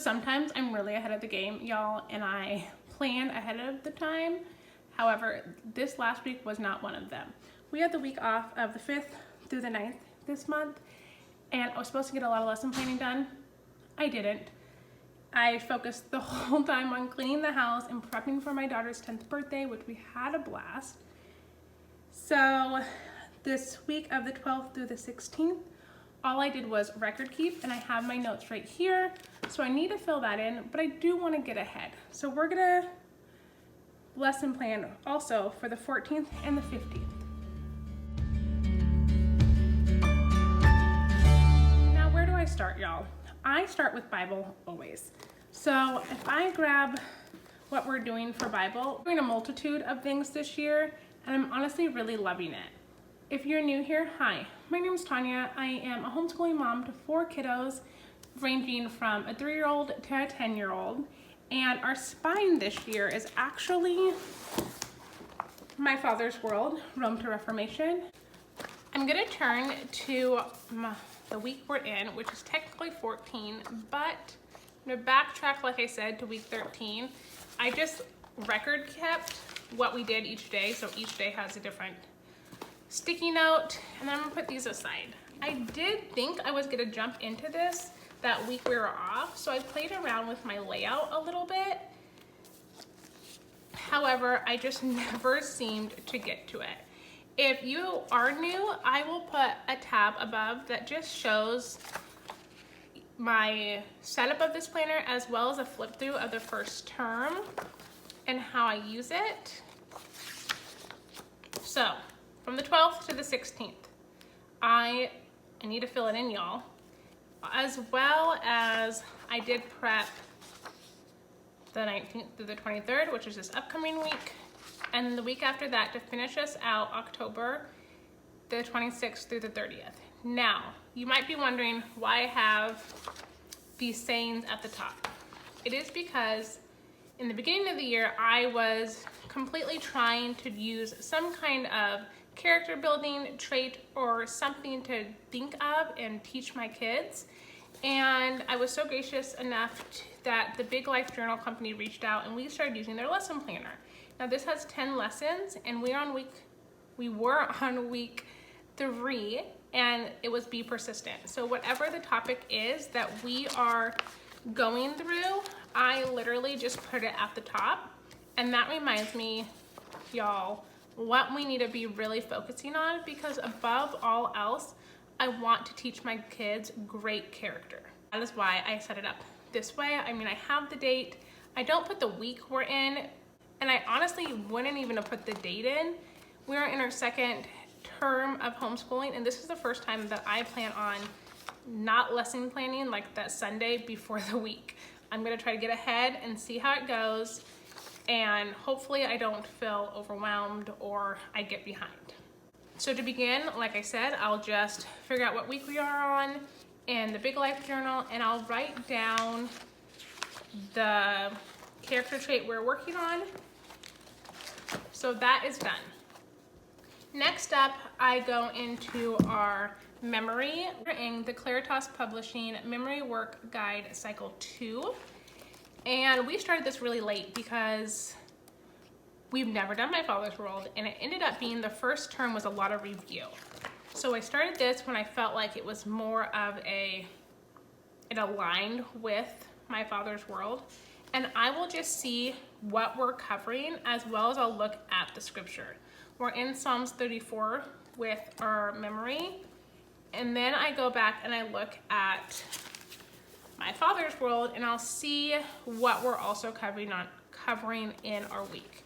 Sometimes I'm really ahead of the game, y'all, and I plan ahead of the time. However, this last week was not one of them. We had the week off of the 5th through the 9th this month, and I was supposed to get a lot of lesson planning done. I didn't. I focused the whole time on cleaning the house and prepping for my daughter's 10th birthday, which we had a blast. So this week of the 12th through the 16th, all I did was record keep, and I have my notes right here. So I need to fill that in, but I do want to get ahead. So we're gonna lesson plan also for the 14th and the 15th. Now, where do I start, y'all? I start with Bible always. So if I grab what we're doing for Bible, we're doing a multitude of things this year, and I'm honestly really loving it. If you're new here, hi, my name is Tanya. I am a homeschooling mom to 4 kiddos, ranging from a 3-year-old to a 10-year-old. And our spine this year is actually My Father's World, Rome to Reformation. I'm gonna turn to the week we're in, which is technically 14, but I'm gonna backtrack, like I said, to week 13. I just record kept what we did each day, so each day has a different sticky note, and then I'm gonna put these aside. I did think I was gonna jump into this that week we were off, so I played around with my layout a little bit. However, I just never seemed to get to it. If you are new, I will put a tab above that just shows my setup of this planner as well as a flip through of the first term and how I use it. So, from the 12th to the 16th, I need to fill it in, y'all. As well as I did prep the 19th through the 23rd, which is this upcoming week. And the week after that to finish us out, October, the 26th through the 30th. Now, you might be wondering why I have these sayings at the top. It is because in the beginning of the year, I was completely trying to use some kind of character building trait or something to think of and teach my kids. And I was so gracious enough that the Big Life Journal company reached out and we started using their lesson planner. Now this has 10 lessons and we were on week 3 and it was be persistent. So whatever the topic is that we are going through, I literally just put it at the top. And that reminds me, y'all, what we need to be really focusing on, because above all else, I want to teach my kids great character. That is why I set it up this way. I mean, I have the date. I don't put the week we're in, and I honestly wouldn't even have put the date in. We're in our 2nd term of homeschooling, and this is the first time that I plan on not lesson planning like that Sunday before the week. I'm gonna try to get ahead and see how it goes, and hopefully I don't feel overwhelmed or I get behind. So to begin, like I said, I'll just figure out what week we are on in the Big Life Journal, and I'll write down the character trait we're working on. So that is done. Next up, I go into our memory. We're in the Claritas Publishing Memory Work Guide Cycle 2. And we started this really late because we've never done My Father's World, and it ended up being the first term was a lot of review. So I started this when I felt like it was more of it aligned with My Father's World. And I will just see what we're covering as well as I'll look at the scripture. We're in Psalms 34 with our memory. And then I go back and I look at My Father's World, and I'll see what we're also covering in our week.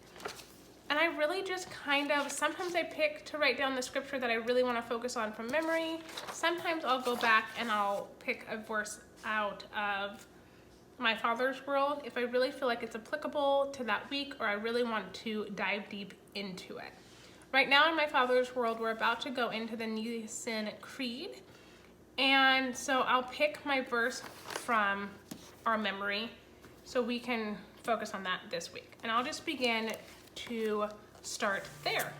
And I really just kind of, sometimes I pick to write down the scripture that I really want to focus on from memory. Sometimes I'll go back and I'll pick a verse out of My Father's World if I really feel like it's applicable to that week or I really want to dive deep into it. Right now in My Father's World, we're about to go into the Nicene Creed. And so I'll pick my verse from our memory so we can focus on that this week. And I'll just begin to start there.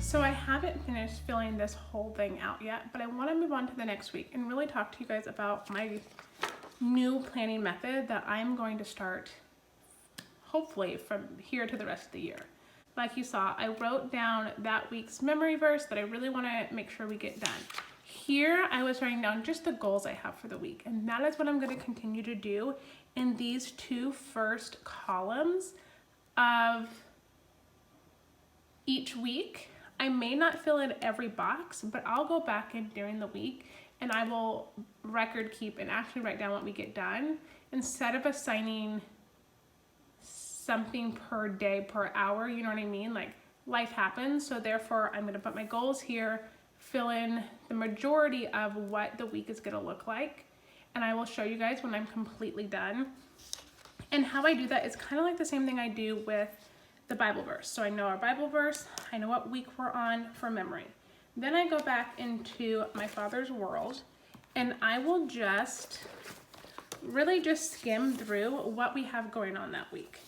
So I haven't finished filling this whole thing out yet, but I want to move on to the next week and really talk to you guys about my new planning method that I'm going to start hopefully from here to the rest of the year. Like you saw, I wrote down that week's memory verse that I really want to make sure we get done. Here I was writing down just the goals I have for the week, and that is what I'm going to continue to do in these two first columns of each week. I may not fill in every box, but I'll go back in during the week and I will record keep and actually write down what we get done instead of assigning something per day, per hour, you know what I mean? Like life happens, so therefore I'm gonna put my goals here, fill in the majority of what the week is gonna look like, and I will show you guys when I'm completely done. And how I do that is kind of like the same thing I do with the Bible verse. So I know our Bible verse, I know what week we're on for memory. Then I go back into my Father's World and I will just really just skim through what we have going on that week.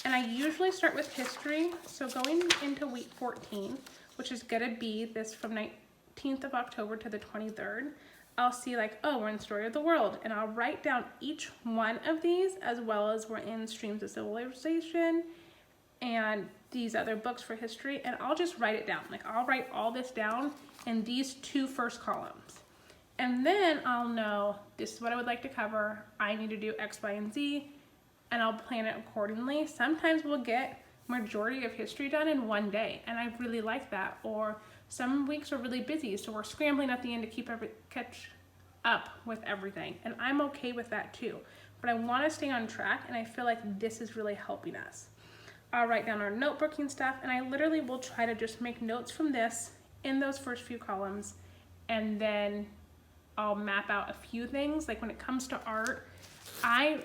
And I usually start with history. So going into week 14, which is gonna be this from 19th of October to the 23rd, I'll see like, oh, we're in Story of the World, and I'll write down each one of these, as well as we're in Streams of Civilization and these other books for history, and I'll just write it down. Like I'll write all this down in these two first columns. And then I'll know this is what I would like to cover. I need to do X, Y, and Z, and I'll plan it accordingly. Sometimes we'll get majority of history done in one day, and I really like that. Or some weeks are really busy, so we're scrambling at the end to catch up with everything, and I'm okay with that too. But I want to stay on track, and I feel like this is really helping us. I'll write down our notebooking stuff, and I literally will try to just make notes from this in those first few columns, and then I'll map out a few things. Like when it comes to art, I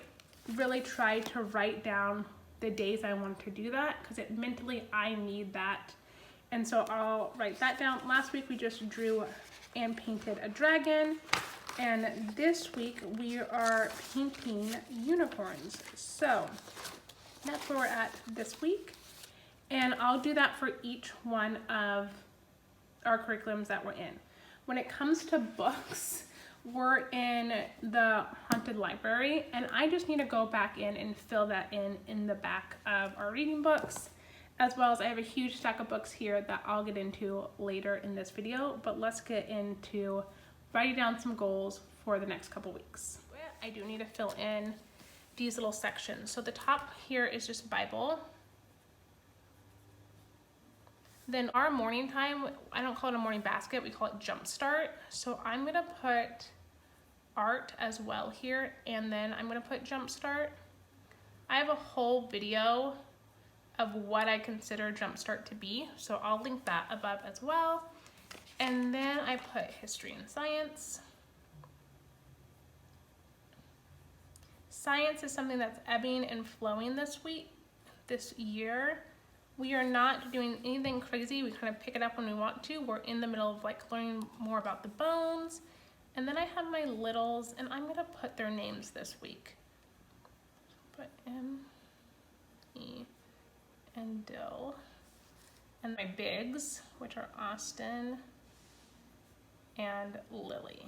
really try to write down the days I want to do that, because mentally I need that. And so I'll write that down. Last week we just drew and painted a dragon, and this week we are painting unicorns. So that's where we're at this week, and I'll do that for each one of our curriculums that we're in. When it comes to books, we're in the Haunted Library, and I just need to go back in and fill that in the back of our reading books, as well as I have a huge stack of books here that I'll get into later in this video. But let's get into writing down some goals for the next couple weeks. I do need to fill in these little sections. So the top here is just Bible. Then our morning time, I don't call it a morning basket, we call it Jumpstart. So I'm gonna put art as well here, and then I'm gonna put Jumpstart. I have a whole video of what I consider Jumpstart to be, so I'll link that above as well. And then I put history and science. Science is something that's ebbing and flowing this year. We are not doing anything crazy. We kind of pick it up when we want to. We're in the middle of like learning more about the bones. And then I have my littles, and I'm gonna put their names this week. Put M, E, and Dill. And my bigs, which are Austin and Lily.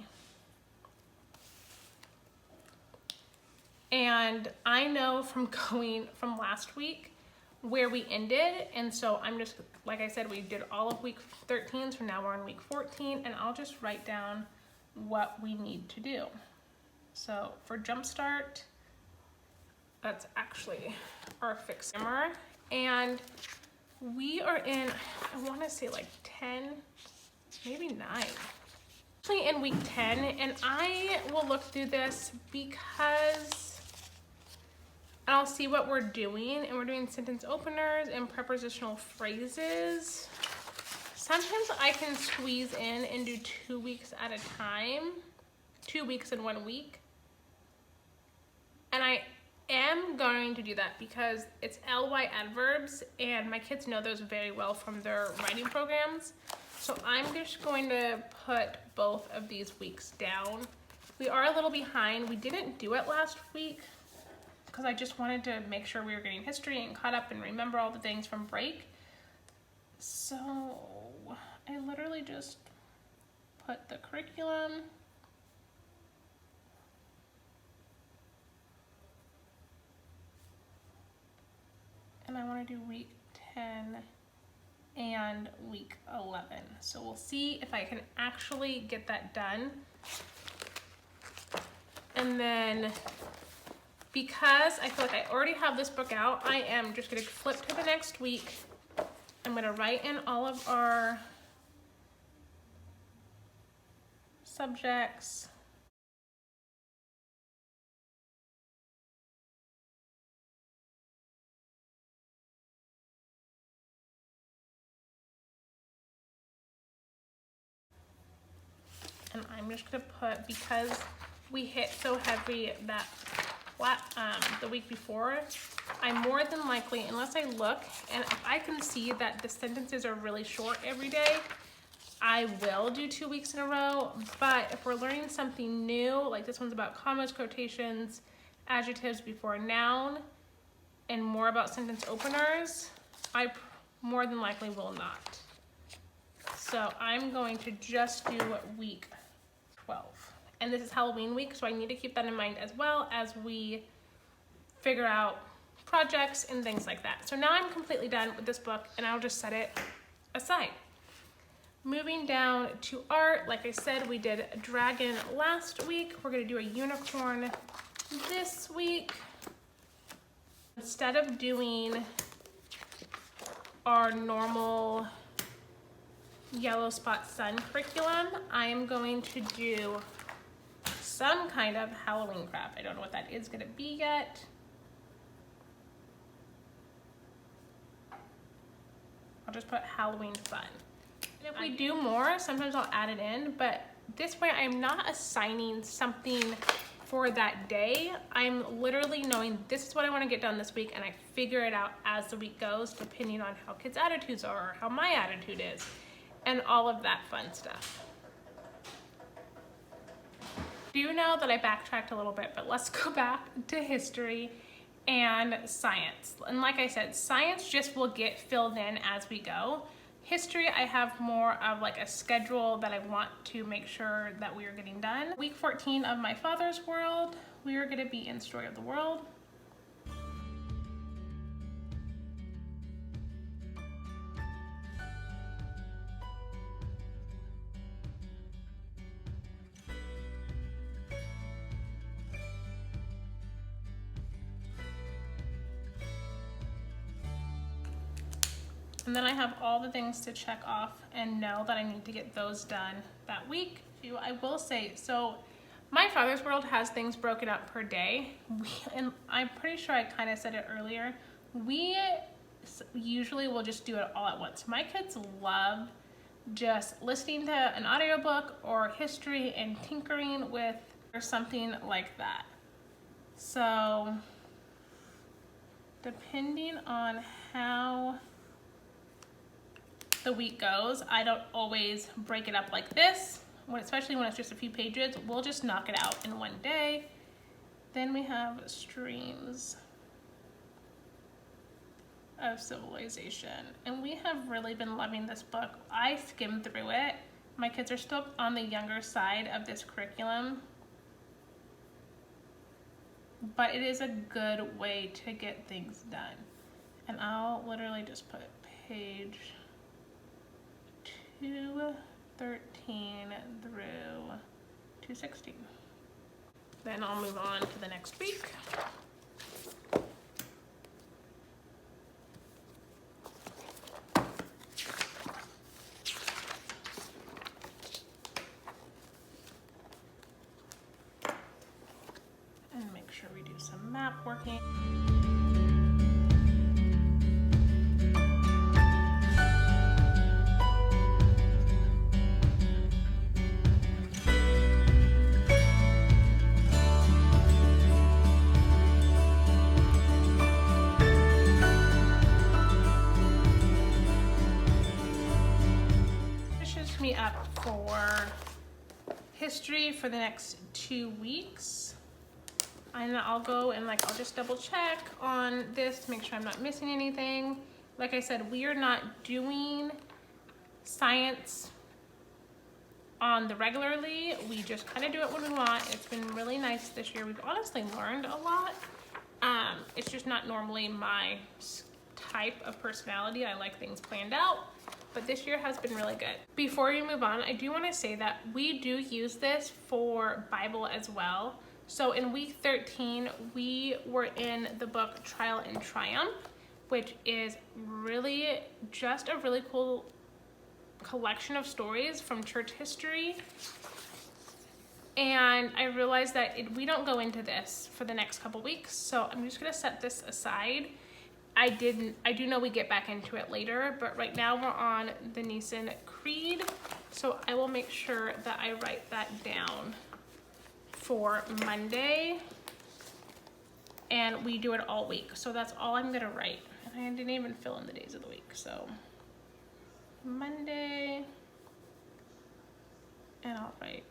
And I know from going from last week where we ended, and so I'm just, like I said, we did all of week 13, so now we're on week 14, and I'll just write down what we need to do. So for Jumpstart, that's actually our fixed camera, and we are in, I want to say like 10, maybe 9. Actually in week 10, and I will look through this because I'll see what we're doing, and we're doing sentence openers and prepositional phrases. Sometimes I can squeeze in and do 2 weeks at a time, 2 weeks in 1 week. And I am going to do that because it's ly adverbs, and my kids know those very well from their writing programs. So I'm just going to put both of these weeks down. We are a little behind. We didn't do it last week because I just wanted to make sure we were getting history and caught up and remember all the things from break. So I literally just put the curriculum and I want to do week 10 and week 11. So we'll see if I can actually get that done. And then because I feel like I already have this book out, I am just gonna flip to the next week. I'm gonna write in all of our subjects. And I'm just gonna put, because we hit so heavy that the week before, I'm more than likely, unless I look, and if I can see that the sentences are really short every day, I will do 2 weeks in a row. But if we're learning something new, like this one's about commas, quotations, adjectives before a noun, and more about sentence openers, I more than likely will not. So I'm going to just do week 12. And this is Halloween week, so I need to keep that in mind as well as we figure out projects and things like that. So now I'm completely done with this book and I'll just set it aside. Moving down to art, like I said, we did a dragon last week. We're gonna do a unicorn this week. Instead of doing our normal yellow spot sun curriculum, I am going to do some kind of Halloween craft. I don't know what that is gonna be yet. I'll just put Halloween fun. And if we do more, sometimes I'll add it in, but this way I'm not assigning something for that day. I'm literally knowing this is what I want to get done this week, and I figure it out as the week goes, depending on how kids' attitudes are, or how my attitude is, and all of that fun stuff. Do you know that I backtracked a little bit, but let's go back to history and science. And like I said, science just will get filled in as we go. History, I have more of like a schedule that I want to make sure that we are getting done. Week 14 of My Father's World, we are gonna be in Story of the World. And then I have all the things to check off and know that I need to get those done that week. I will say, so My Father's World has things broken up per day. And I'm pretty sure I kind of said it earlier. We usually will just do it all at once. My kids love just listening to an audiobook or history and tinkering with or something like that. So depending on how the week goes, I don't always break it up like this, especially when it's just a few pages. We'll just knock it out in one day. Then we have Streams of Civilization, and we have really been loving this book. I skimmed through it. My kids are still on the younger side of this curriculum, but it is a good way to get things done. And I'll literally just put page 213 through 216. Then I'll move on to the next week. And make sure we do some map working. Me up for history for the next 2 weeks, and I'll go and I'll just double check on this to make sure I'm not missing anything. like I said, we are not doing science on the regularly. We just kind of do it when we want. It's been really nice this year. We've honestly learned a lot. It's just not normally my type of personality. I like things planned out, but this year has been really good. Before we move on, I do want to say that we do use this for Bible as well. So in week 13, we were in the book Trial and Triumph, which is really just a really cool collection of stories from church history. And I realized that we don't go into this for the next couple weeks, so I'm just gonna set this aside. I do know we get back into it later, but right now we're on the Nicene Creed, so I will make sure that I write that down for Monday, and we do it all week. So that's all I'm gonna write. And I didn't even fill in the days of the week, so Monday, and I'll write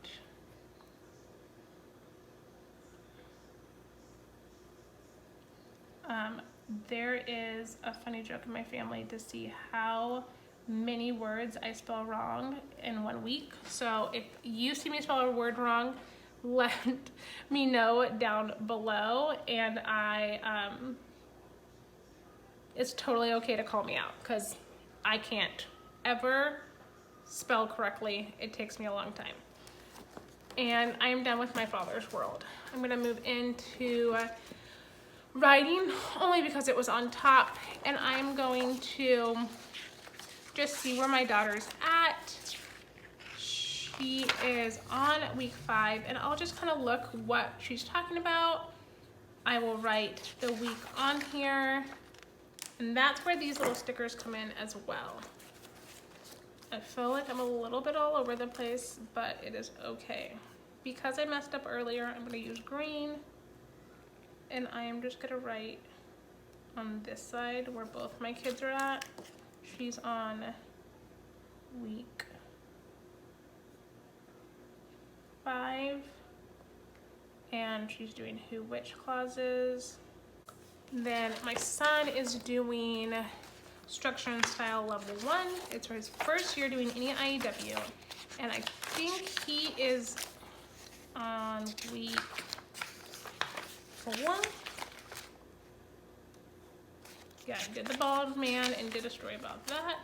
there is a funny joke in my family to see how many words I spell wrong in 1 week. So if you see me spell a word wrong, let me know down below, and it's totally okay to call me out, because I can't ever spell correctly. It takes me a long time. And I am done with my father's world. I'm gonna move into writing only because it was on top, and I'm going to just see where my daughter's at. She is on week 5, and I'll just kind of look what she's talking about. I will write the week on here, and that's where these little stickers come in as well. I feel like I'm a little bit all over the place, but it is okay. Because I messed up earlier, I'm gonna use green, and I am just gonna write on this side where both my kids are at. She's on week 5, and she's doing who, which clauses. Then my son is doing Structure and Style Level 1. It's his first year doing any IEW, and I think he is on week 4. Yeah, I did the bald man and did a story about that.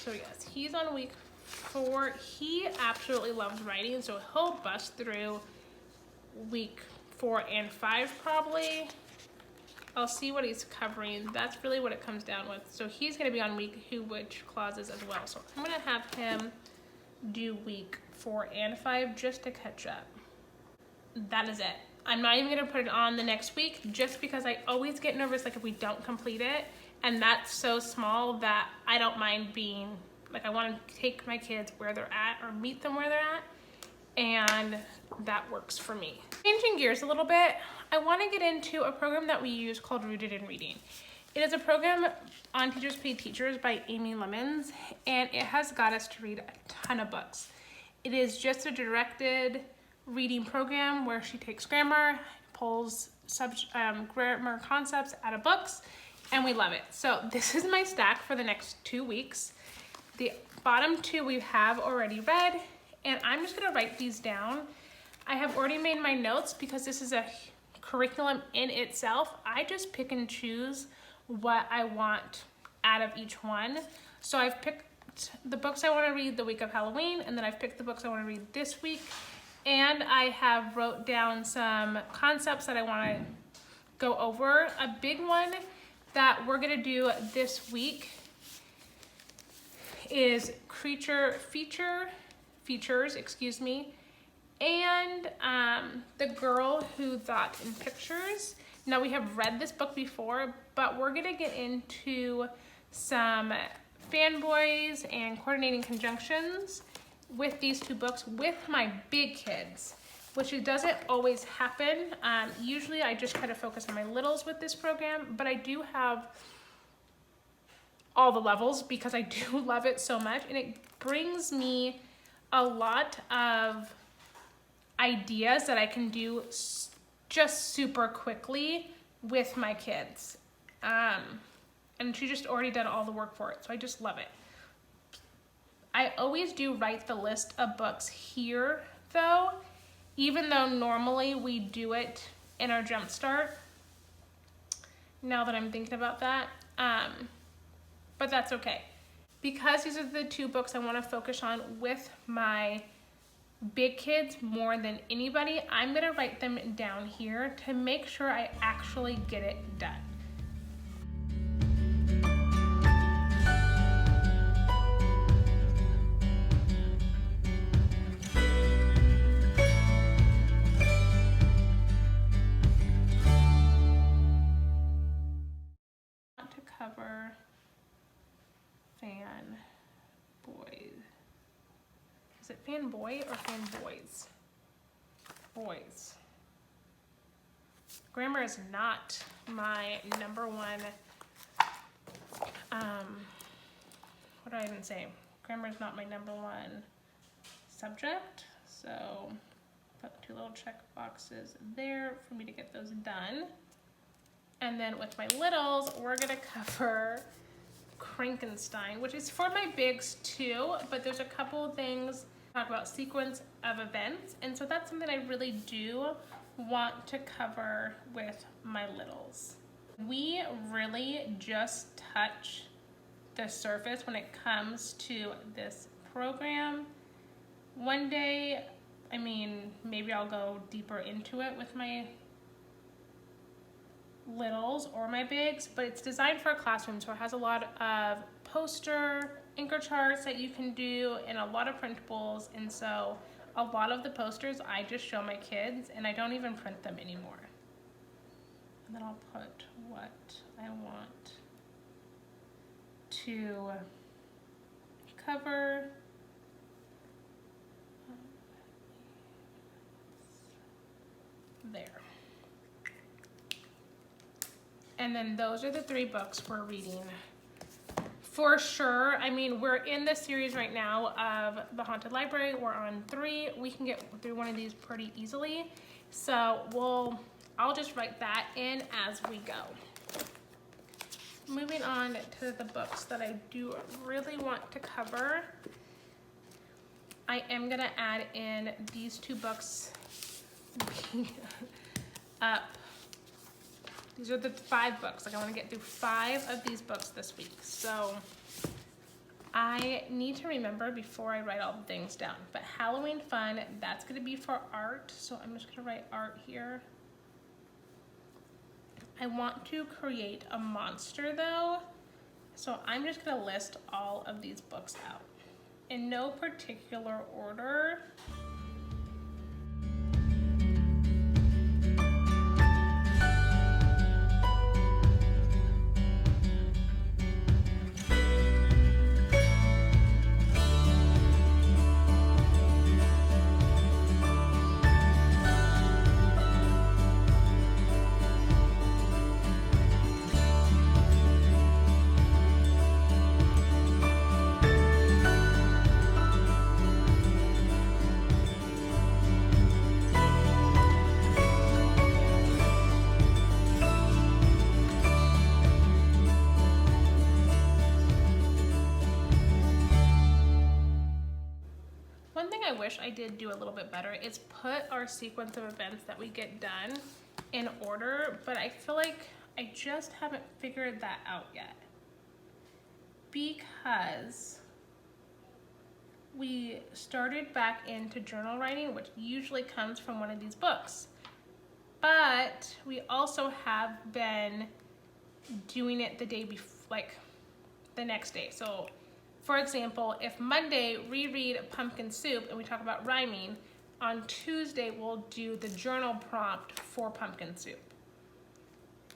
So yes, he's on week 4. He absolutely loves writing, so he'll bust through week 4 and 5 probably. I'll see what he's covering. That's really what it comes down with. So he's gonna be on week who, which clauses as well. So I'm gonna have him do week 4 and 5 just to catch up. That is it. I'm not even gonna put it on the next week, just because I always get nervous like if we don't complete it, and that's so small that I don't mind being, like, I wanna take my kids where they're at or meet them where they're at, and that works for me. Changing gears a little bit, I wanna get into a program that we use called Rooted in Reading. It is a program on Teachers Pay Teachers by Amy Lemons, and it has got us to read a ton of books. It is just a directed reading program where she takes grammar, pulls grammar concepts out of books, and we love it. So this is my stack for the next 2 weeks. The bottom 2 we have already read, and I'm just gonna write these down. I have already made my notes because this is a curriculum in itself. I just pick and choose what I want out of each one. So I've picked the books I want to read the week of Halloween, and then I've picked the books I want to read this week, and I have wrote down some concepts that I want to go over. A big one that we're going to do this week is features, excuse me, and The Girl Who Thought in Pictures. Now, we have read this book before, but we're gonna get into some fanboys and coordinating conjunctions with these 2 books with my big kids, which it doesn't always happen. Usually I just try to focus on my littles with this program, but I do have all the levels because I do love it so much, and it brings me a lot of ideas that I can do just super quickly with my kids. and she just already done all the work for it, so I just love it. I always do write the list of books here though, even though normally we do it in our Jumpstart, now that I'm thinking about that, but that's okay. Because these are the 2 books I want to focus on with my big kids more than anybody, I'm gonna write them down here to make sure I actually get it done. To cover fan boys. Is it fanboy or fanboys? Boys. Grammar is not my number one, what do I even say? Grammar is not my number one subject, so put 2 little check boxes there for me to get those done. And then with my littles, we're gonna cover Frankenstein, which is for my bigs too, but there's a couple of things talk about sequence of events, and so that's something I really do want to cover with my littles. We really just touch the surface when it comes to this program. One day, I mean, maybe I'll go deeper into it with my littles or my bigs, but it's designed for a classroom, so it has a lot of poster anchor charts that you can do and a lot of printables, and so a lot of the posters I just show my kids and I don't even print them anymore. And then I'll put what I want to cover. There. And then those are the 3 books we're reading for sure. I mean, we're in the series right now of The Haunted Library. We're on 3. We can get through one of these pretty easily. So I'll just write that in as we go. Moving on to the books that I do really want to cover. I am gonna add in these 2 books up. These are the 5 books. Like I want to get through 5 of these books this week. So I need to remember before I write all the things down. But Halloween fun, that's going to be for art. So I'm just going to write art here. I want to create a monster though. So I'm just going to list all of these books out in no particular order. I wish I did do a little bit better is put our sequence of events that we get done in order, but I feel like I just haven't figured that out yet because we started back into journal writing, which usually comes from one of these books, but we also have been doing it the day before, like the next day. So for example, if Monday we read Pumpkin Soup and we talk about rhyming, on Tuesday we'll do the journal prompt for Pumpkin Soup.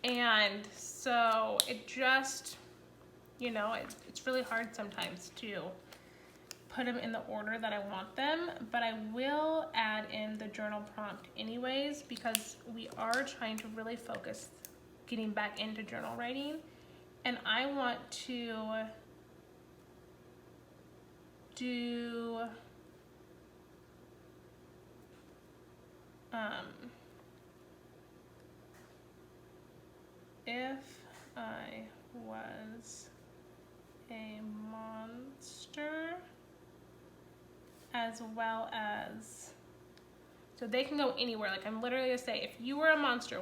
And so it just, you know, it's really hard sometimes to put them in the order that I want them, but I will add in the journal prompt anyways because we are trying to really focus getting back into journal writing, and I want to do if I was a monster, as well as, so they can go anywhere. Like I'm literally gonna say, if you were a monster,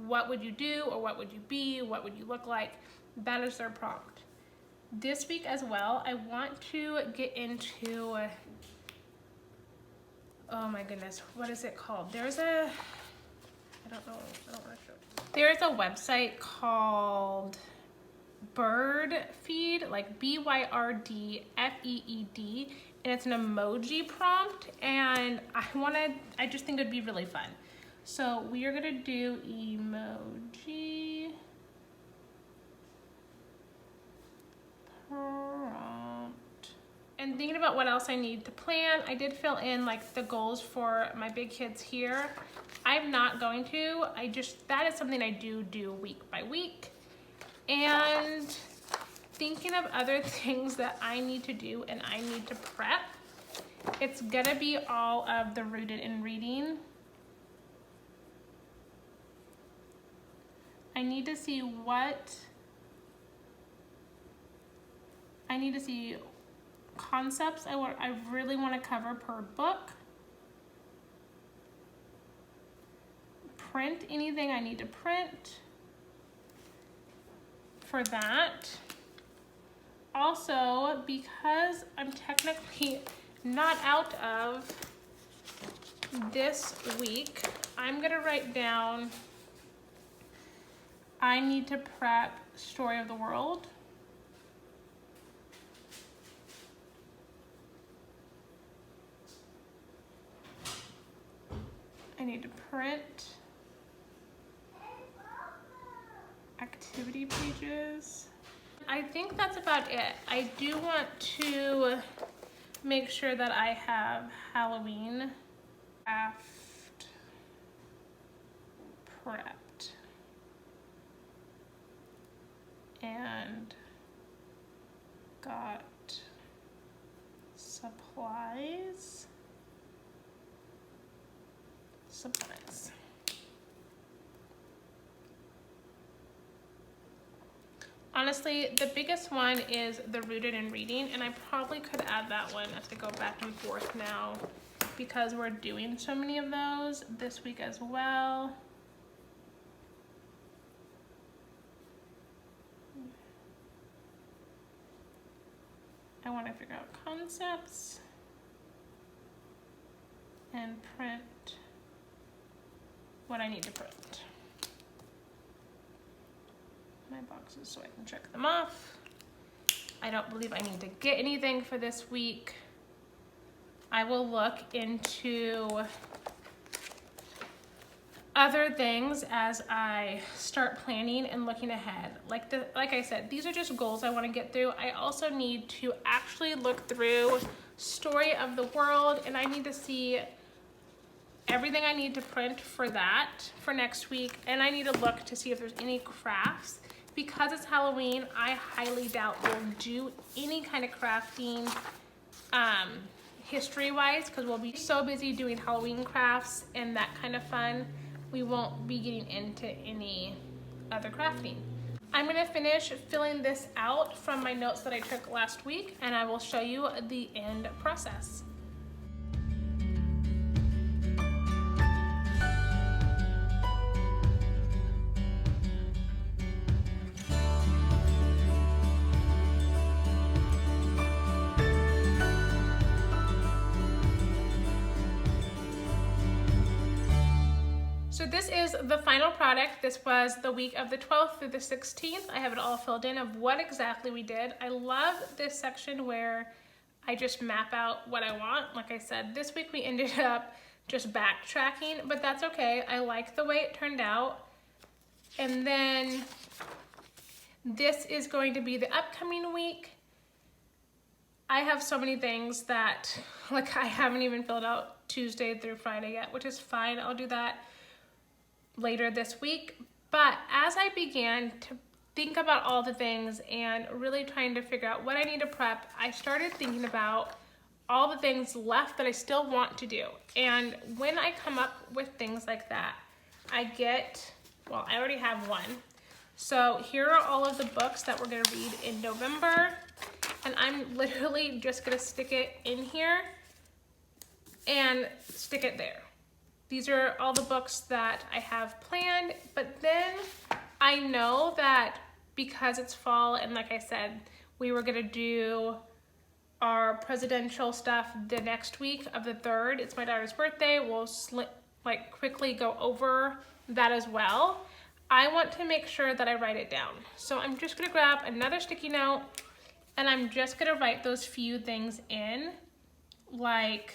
what would you do, or what would you be, what would you look like? That is their prompt. This week as well, I want to get into, oh my goodness, what is it called? There's a, I don't want to show it. There's a website called Bird Feed, like BYRDFEED, and it's an emoji prompt, and I just think it'd be really fun. So we are gonna do emoji prompt. And thinking about what else I need to plan, I did fill in like the goals for my big kids here. I'm not going to, that is something I do week by week. And thinking of other things that I need to do and I need to prep, it's gonna be all of the Rooted in Reading. I need to see concepts I really want to cover per book. Print anything I need to print for that. Also, because I'm technically not out of this week, I'm gonna write down, I need to prep Story of the World. I need to print activity pages. I think that's about it. I do want to make sure that I have Halloween craft prepped and got supplies. Honestly, the biggest one is the Rooted in Reading, and I probably could add that one as I go back and forth now because we're doing so many of those this week as well. I want to figure out concepts and print what I need to print. My boxes so I can check them off. I don't believe I need to get anything for this week. I will look into other things as I start planning and looking ahead. Like I said, these are just goals I want to get through. I also need to actually look through Story of the World, and I need to see everything I need to print for that for next week, and I need to look to see if there's any crafts. Because it's Halloween, I highly doubt we'll do any kind of crafting history-wise, because we'll be so busy doing Halloween crafts and that kind of fun, we won't be getting into any other crafting. I'm gonna finish filling this out from my notes that I took last week, and I will show you the end process. So this is the final product. This was the week of the 12th through the 16th. I have it all filled in of what exactly we did. I love this section where I just map out what I want. Like I said, this week we ended up just backtracking, but that's okay. I like the way it turned out. And then this is going to be the upcoming week. I have so many things that, like, I haven't even filled out Tuesday through Friday yet, which is fine. I'll do that later this week. But as I began to think about all the things and really trying to figure out what I need to prep, I started thinking about all the things left that I still want to do. And when I come up with things like that, I already have one, So here are all of the books that we're gonna read in November. And I'm literally just gonna stick it in here and stick it there. These are all the books that I have planned, but then I know that because it's fall and like I said, we were gonna do our presidential stuff the next week of the 3rd. It's my daughter's birthday. We'll quickly go over that as well. I want to make sure that I write it down. So I'm just gonna grab another sticky note and I'm just gonna write those few things in, like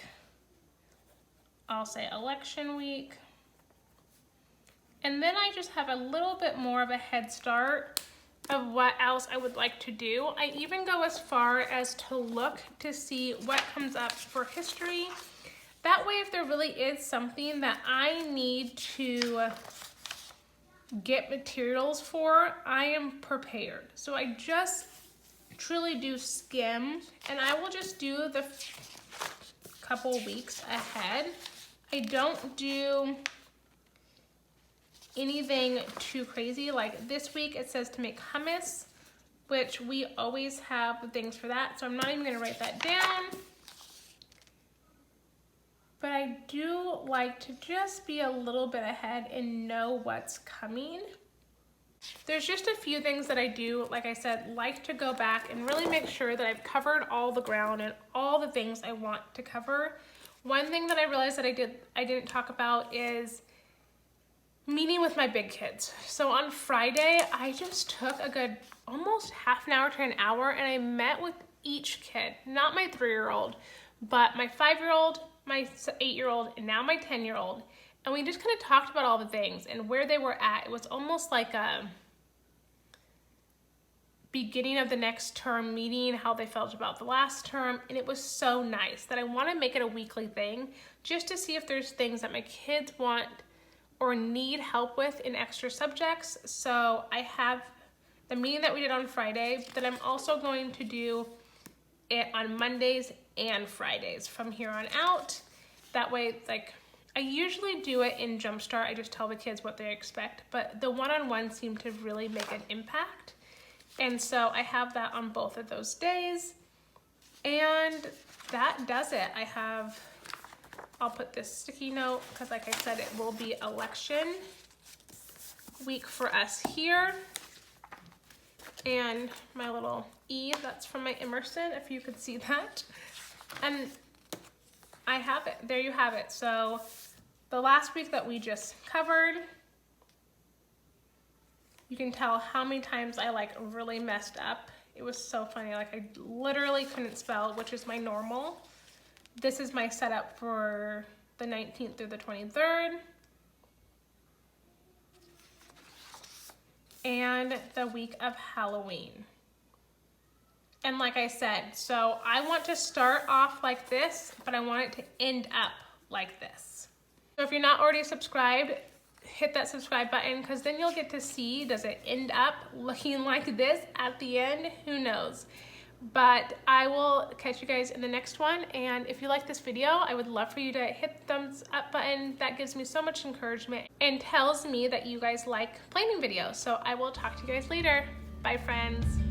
I'll say election week. And then I just have a little bit more of a head start of what else I would like to do. I even go as far as to look to see what comes up for history. That way, if there really is something that I need to get materials for, I am prepared. So I just truly do skim, and I will just do the couple weeks ahead. I don't do anything too crazy. Like this week it says to make hummus, which we always have things for that, so I'm not even gonna write that down. But I do like to just be a little bit ahead and know what's coming. There's just a few things that I do, like I said, like to go back and really make sure that I've covered all the ground and all the things I want to cover. One thing that I realized that I didn't talk about is meeting with my big kids. So on Friday, I just took a good almost half an hour to an hour and I met with each kid, not my 3-year-old, but my 5-year-old, my 8-year-old, and now my 10-year-old. And we just kind of talked about all the things and where they were at. It was almost like a beginning of the next term meeting, how they felt about the last term. And it was so nice that I want to make it a weekly thing just to see if there's things that my kids want or need help with in extra subjects. So I have the meeting that we did on Friday, but I'm also going to do it on Mondays and Fridays from here on out. That way, like, I usually do it in Jumpstart. I just tell the kids what they expect, but the one-on-one seemed to really make an impact. And so I have that on both of those days. And that does it. I'll put this sticky note because like I said, it will be election week for us here. And my little E, that's from my Emerson, if you could see that. And I have it, there you have it. So the last week that we just covered, you can tell how many times I like really messed up. It was so funny, like I literally couldn't spell, which is my normal. This is my setup for the 19th through the 23rd. And the week of Halloween. And like I said, so I want to start off like this, but I want it to end up like this. So if you're not already subscribed, hit that subscribe button because then you'll get to see, does it end up looking like this at the end? Who knows? But I will catch you guys in the next one. And if you like this video, I would love for you to hit the thumbs up button. That gives me so much encouragement and tells me that you guys like planning videos. So I will talk to you guys later. Bye, friends.